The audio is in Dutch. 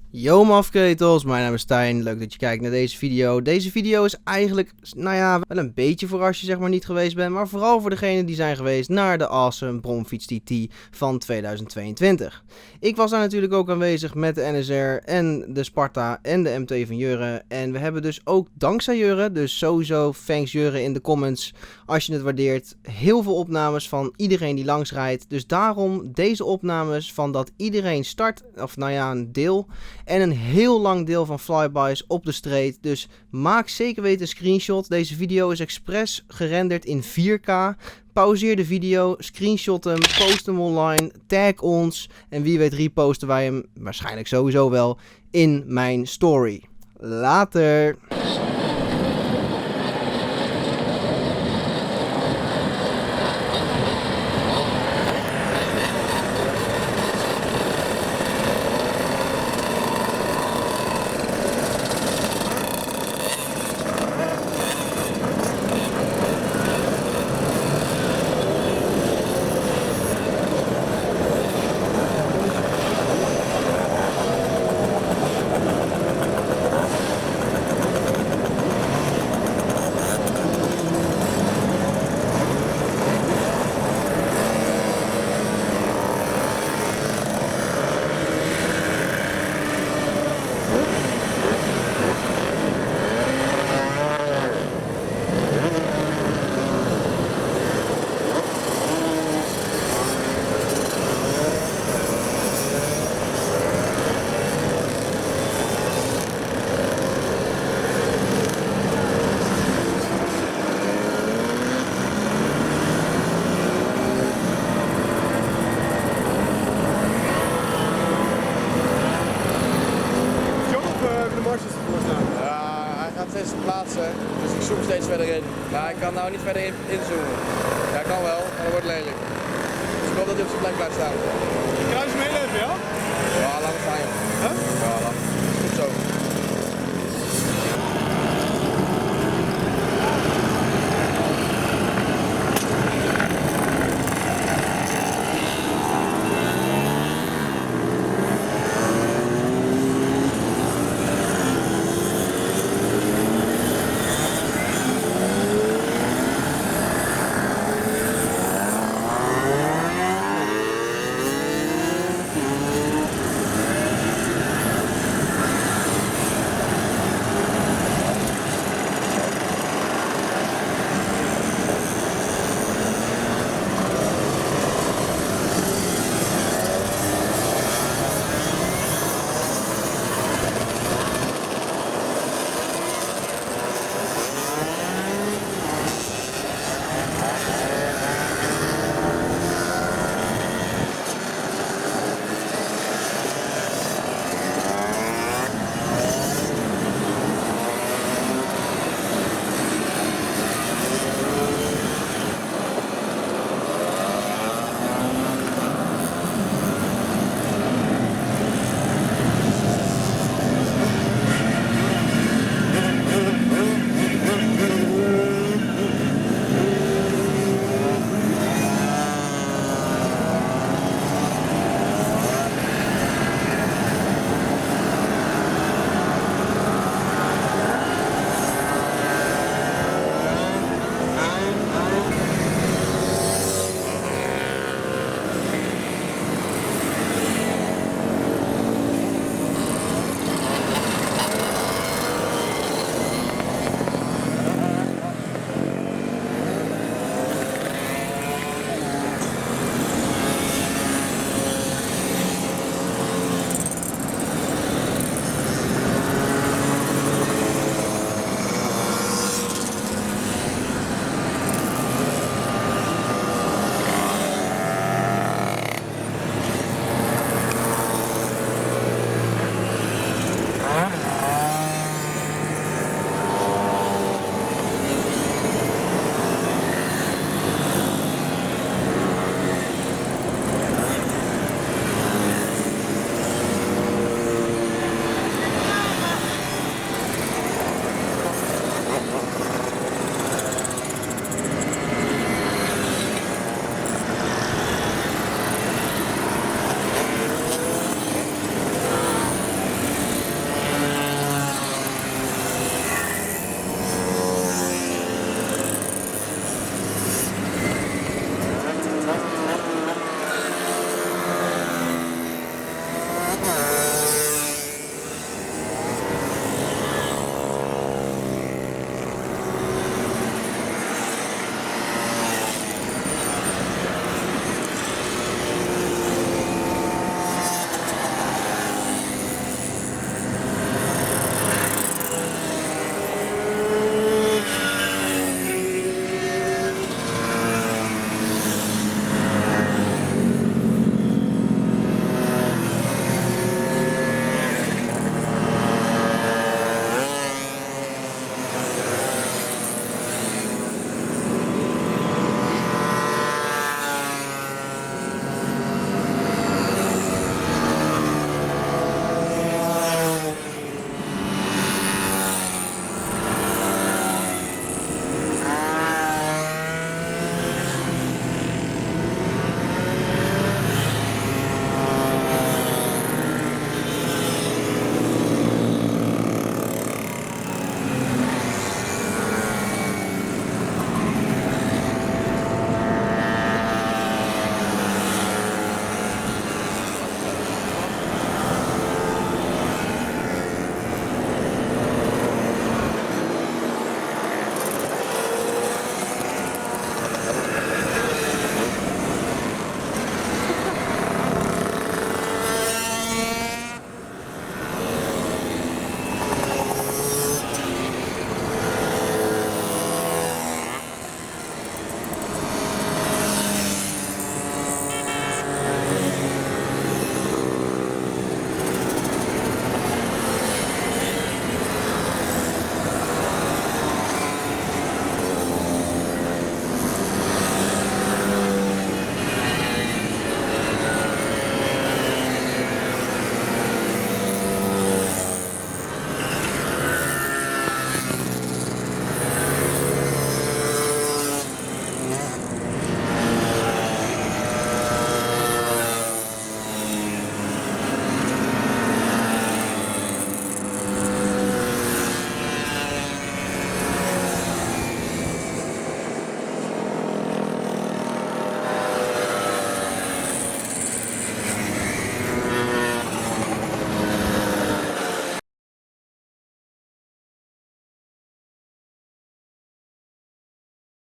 Yo mafketels, mijn naam is Stijn, leuk dat je kijkt naar deze video. Deze video is eigenlijk, nou ja, wel een beetje voor als je zeg maar niet geweest bent, maar vooral voor degenen die zijn geweest naar de awesome Bromfiets TT van 2022. Ik was daar natuurlijk ook aanwezig met de NSR en de Sparta en de MT van Jurre. En we hebben dus ook dankzij Jurre, dus sowieso thanks Jurre in de comments als je het waardeert, heel veel opnames van iedereen die langs rijdt. Dus daarom deze opnames van dat iedereen start, of nou ja, een deel. En een heel lang deel van flybys op de street. Dus maak zeker weten een screenshot. Deze video is expres gerenderd in 4K. Pauzeer de video, screenshot hem, post hem online, tag ons. En wie weet reposten wij hem, waarschijnlijk sowieso wel, in mijn story. Later! Ja, hij gaat steeds plaatsen, dus ik zoom steeds verder in. Maar ik kan nou niet verder inzoomen. Ja, kan wel, maar dat wordt lelijk. Dus ik hoop dat hij op zijn plek blijft staan. Kruis hem heel even, ja? Ja, laat het staan joh.